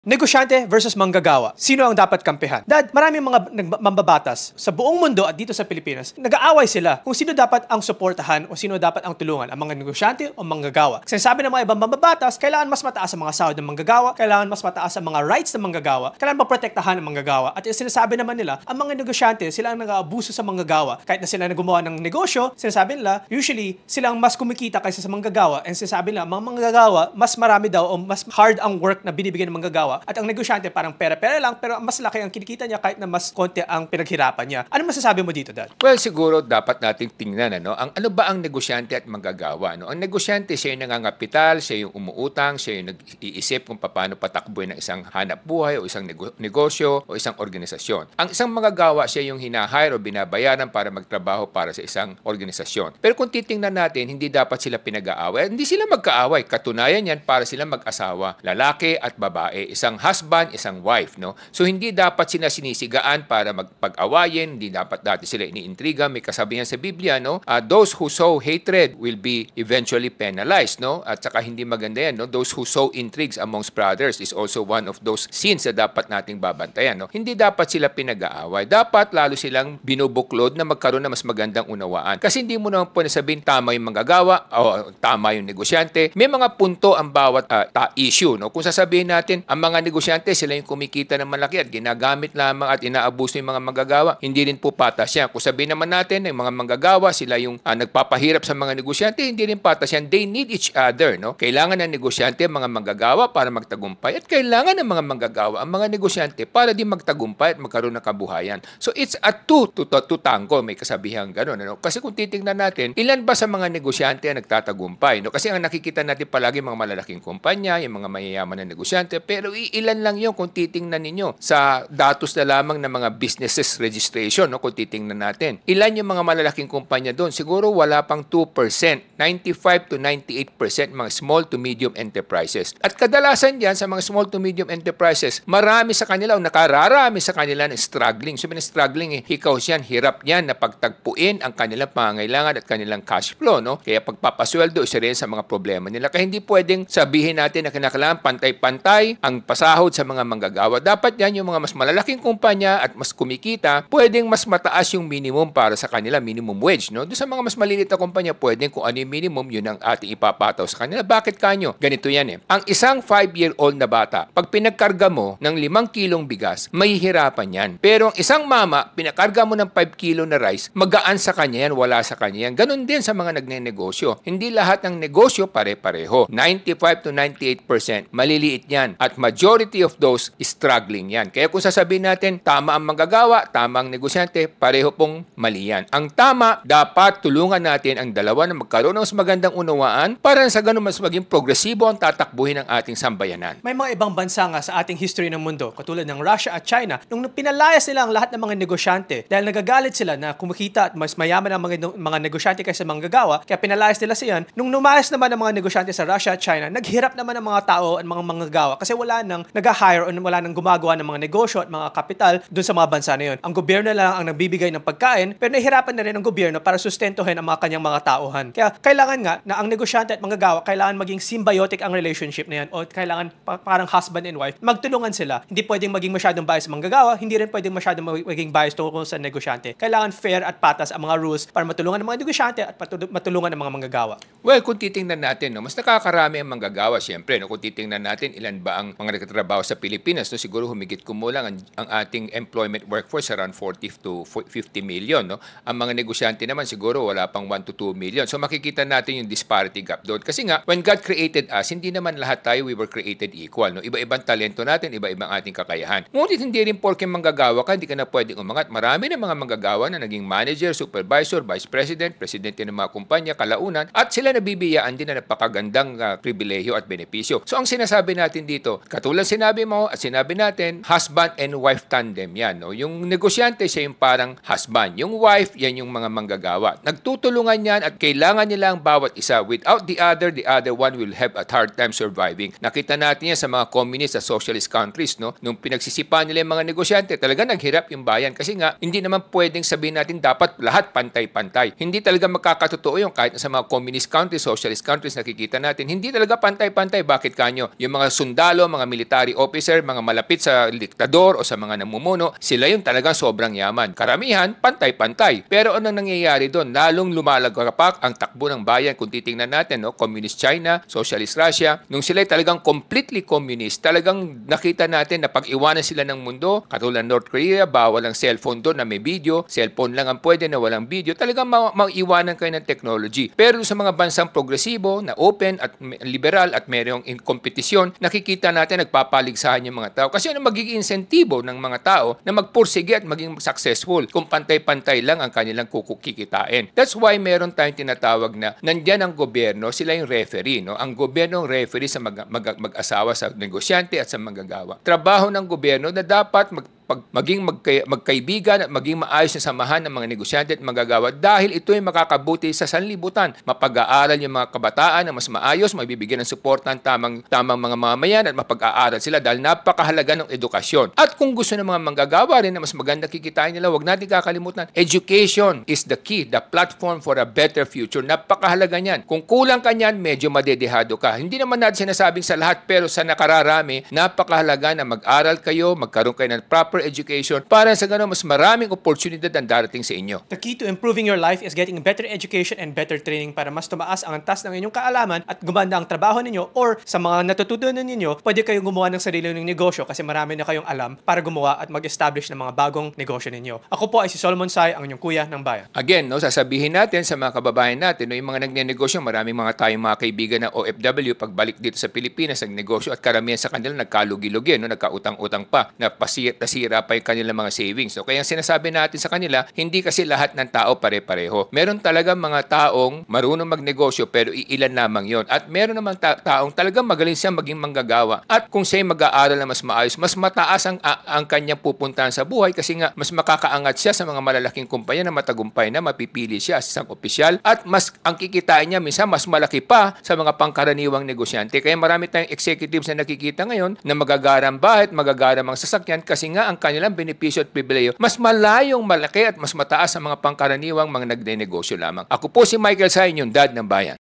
Negosyante versus manggagawa. Sino ang dapat kampihan? Dad, maraming mga mambabatas sa buong mundo at dito sa Pilipinas, nag-aaway sila kung sino dapat ang suportahan o sino dapat ang tulungan, ang mga negosyante o manggagawa. Kasi sabi ng mga ibang mambabatas, kailangan mas mataas ang mga sahod ng manggagawa, kailangan mas mataas ang mga rights ng manggagawa, kailangan maprotektahan ng manggagawa. At sinasabi naman nila, ang mga negosyante, sila ang nag-aabuso sa manggagawa. Kahit na sila na gumawa ng negosyo, sinasabi nila, usually, sila ang mas kumikita kaysa sa manggagawa. And sinasabi nila, mga manggagawa, mas marami daw o mas hard ang work na binibigyan ng manggagawa. At ang negosyante parang pera-pera lang pero mas laki ang kinikita niya kahit na mas konti ang pinaghirapan niya. Ano masasabi mo dito, Dad? Well, siguro dapat nating tingnan ano ba ang negosyante at manggagawa, no? Ang negosyante, siya yung nangangapital, siya yung umuutang, siya yung nag-iisip kung paano patakbuhin ng isang hanap buhay o isang negosyo o isang organisasyon. Ang isang manggagawa, siya yung hinahire o binabayaran para magtrabaho para sa isang organisasyon. Pero kung titingnan natin, hindi dapat sila pinag-aaway. Hindi sila magkaaway. Katunayan yan para sila mag-asawa, lalaki at babae, isang husband, isang wife, no? So hindi dapat sila sinisigaan para magpag-awayin, hindi dapat dati sila iniintriga. May kasabihan sa Biblia, no? Those who sow hatred will be eventually penalized, no? At saka hindi maganda yan, no? Those who sow intrigues amongst brothers is also one of those sins na dapat nating babantayan, no? Hindi dapat sila pinag-aaway. Dapat lalo silang binubuklod na magkaroon ng mas magandang unawaan. Kasi hindi mo naman po nasabihin tama yung manggagawa o tama yung negosyante. May mga punto ang bawat issue, no? Kung sasabihin natin ang mga negosyante, sila yung kumikita ng malaki at ginagamit lamang at inaabuso yung mga manggagawa, hindi rin po patas yan. Kung sabihin naman natin, yung mga manggagawa, sila yung nagpapahirap sa mga negosyante, hindi rin patas yan. They need each other, no? Kailangan ng negosyante ang mga manggagawa para magtagumpay at kailangan ng mga manggagawa ang mga negosyante para din magtagumpay at magkaroon ng kabuhayan. So it's a two to tango, may kasabihan gano'n, no? Kasi kung titingnan natin, ilan ba sa mga negosyante ang nagtatagumpay, no? Kasi ang nakikita natin palagi mga malalaking kumpanya, yung mga mayayaman na negosyante, pero ilan lang yun kung titingnan ninyo sa datos na lamang ng mga businesses registration, no? Kung titingnan natin. Ilan yung mga malalaking kumpanya doon? Siguro wala pang 2%. 95 to 98% mga small to medium enterprises. At kadalasan diyan sa mga small to medium enterprises, marami sa kanila o nakararami sa kanila ng struggling. So, struggling, hikaw siyan, hirap niyan na pagtagpuin ang kanilang pangangailangan at kanilang cash flow, no? Kaya pagpapasweldo, isa rin sa mga problema nila. Kaya hindi pwedeng sabihin natin na kinakailangan pantay-pantay ang pasahod sa mga manggagawa. Dapat yan yung mga mas malalaking kumpanya at mas kumikita, pwedeng mas mataas yung minimum para sa kanila, minimum wage, no? Doon sa mga mas maliliit na kumpanya, pwedeng kung ano yung minimum, yun ang ating ipapataw sa kanila. Bakit kanyo? Ganito yan, eh. Ang isang 5-year-old na bata, pag pinagkarga mo ng 5 kilong bigas, mahihirapan yan. Pero ang isang mama, pinakarga mo ng 5 kilo na rice, magaan sa kanya yan, wala sa kanya yan. Ganon din sa mga nagnenegosyo. Hindi lahat ng negosyo pare-pareho. 95 to 98% maliliit yan. At majority of those struggling yan. Kaya kung sasabihin natin, tama ang manggagawa, tama ang negosyante, pareho pong mali yan. Ang tama, dapat tulungan natin ang dalawa na magkaroon ng mas magandang unawaan para sa ganun mas maging progresibo ang tatakbuhin ng ating sambayanan. May mga ibang bansa nga sa ating history ng mundo, katulad ng Russia at China, nung pinalayas nila ang lahat ng mga negosyante dahil nagagalit sila na kumikita at mas mayaman ang mga negosyante kaysa manggagawa, kaya pinalayas nila siyan. Nung lumayas naman ang mga negosyante sa Russia at China, naghirap naman ang mga tao at mga manggagawa kasi wala nang nag-hire o wala nang gumagawa ng mga negosyo at mga kapital dun sa mga bansa na yun. Ang gobyerno lang ang nagbibigay ng pagkain, pero nahihirapan na rin ang gobyerno para sustentuhin ang mga kanyang mga tauhan. Kaya kailangan nga na ang negosyante at manggagawa, kailangan maging symbiotic ang relationship na yan o kailangan parang husband and wife, magtulungan sila. Hindi pwedeng maging masyadong bias sa manggagawa, hindi rin pwedeng masyadong maging bias tungkol sa negosyante. Kailangan fair at patas ang mga rules para matulungan ang mga negosyante at matulungan ang mga manggagawa. Well, kung titingnan natin, no, mas nakakarami ang manggagawa, siyempre. No, kung titingnan natin, ilan ba ang mga nagtatrabaho sa Pilipinas, no, siguro humigit kumulang ang ating employment workforce around 40 to 50 million. No? Ang mga negosyante naman siguro wala pang 1 to 2 million. So makikita natin yung disparity gap doon. Kasi nga, when God created us, hindi naman lahat tayo we were created equal. No? Iba-ibang talento natin, iba-ibang ating kakayahan. Ngunit hindi rin porke manggagawa ka, hindi ka na pwedeng umangat. Marami na mga manggagawa na naging manager, supervisor, vice president, presidente ng mga kumpanya, kalaunan, at sila nabibiyaan din na napakagandang pribilehyo at benepisyo. So ang sinasabi natin dito, katulad sinabi mo at sinabi natin, husband and wife tandem yan. No? Yung negosyante, siya yung parang husband. Yung wife, yan yung mga manggagawa. Nagtutulungan yan at kailangan nila ang bawat isa. Without the other one will have a hard time surviving. Nakita natin yan sa mga communist at socialist countries. No? Nung pinagsisipan nila yung mga negosyante, talaga naghirap yung bayan. Kasi nga, hindi naman pwedeng sabihin natin dapat lahat pantay-pantay. Hindi talaga magkakatotoo yung kahit sa mga communist countries, socialist countries, nakikita natin, hindi talaga pantay-pantay. Bakit kanyo? Yung mga sundalo, mga military officer, mga malapit sa diktador o sa mga namumuno, sila yung talagang sobrang yaman. Karamihan, pantay-pantay. Pero anong nangyayari doon? Lalong lumalagapak ang takbo ng bayan. Kung titingnan natin, no? Communist China, Socialist Russia, nung sila talagang completely communist, talagang nakita natin na pag-iwanan sila ng mundo, katulad North Korea, bawal ang cellphone doon na may video, cellphone lang ang pwede na walang video, talagang maiwanan kayo ng technology. Pero sa mga bansang progresibo, na open at liberal at mayroong kompetisyon, nakikita natin nagpapaligsahan yung mga tao. Kasi ano magiging insentibo ng mga tao na magpursige at maging successful kung pantay-pantay lang ang kanilang kukikitain. That's why meron tayong tinatawag na nandyan ang gobyerno, sila yung referee. No? Ang gobyerno ang referee sa mag-asawa, sa negosyante at sa manggagawa. Trabaho ng gobyerno na dapat maging magkaibigan at maging maayos na samahan ng mga negosyante at manggagawa dahil ito ay makakabuti sa sanlibutan. Mapag-aaral yung mga kabataan na mas maayos, magbibigyan ng suporta ng tamang mga mamamayan at mapag-aaral sila dahil napakahalaga ng edukasyon. At kung gusto ng mga manggagawa rin na mas maganda kikitain nila, huwag natin kakalimutan, education is the key, the platform for a better future. Napakahalaga niyan. Kung kulang ka niyan, medyo madedehado ka. Hindi naman natin sinasabing sa lahat, pero sa nakararami, napakahalaga na mag-aral kayo, magkaroon kayo ng proper education para sa gano'n mas maraming oportunidad ang darating sa inyo. The key to improving your life is getting better education and better training para mas tumaas ang antas ng inyong kaalaman at gumanda ang trabaho ninyo, or sa mga natututunan ninyo, pwede kayong gumawa ng sarili ng negosyo kasi marami na kayong alam para gumawa at mag-establish ng mga bagong negosyo ninyo. Ako po ay si Solomon Sai, ang inyong kuya ng bayan. Again, no, sasabihin natin sa mga kababayan natin, no, yung mga nagnenegosyo, maraming mga tayong mga kaibigan na OFW, pagbalik dito sa Pilipinas, nagnegosyo at karamihan sa kanila nagkalugi-lugi, no, nagkautang-utang pa, nasira pa yung kanilang mga savings. So, kaya sinasabi natin sa kanila, hindi kasi lahat ng tao pare-pareho. Meron talaga mga taong marunong magnegosyo pero iilan lamang yon. At meron naman taong talagang magaling siya maging manggagawa. At kung siya'y mag-aaral na mas maayos, mas mataas ang kanyang pupuntahan sa buhay kasi nga mas makakaangat siya sa mga malalaking kumpanya na matagumpay na mapipili siya as isang opisyal at mas ang kikitain niya minsan mas malaki pa sa mga pangkaraniwang negosyante. Kaya marami tayong executives na nakikita ngayon na magagarang bahay at magagarang mga sasakyan kasi nga ang kanilang benepisyo at pribileyo mas malayong malaki at mas mataas sa mga pangkaraniwang mga nagnenegosyo lamang. Ako po si Michael Sai, yung dad ng bayan.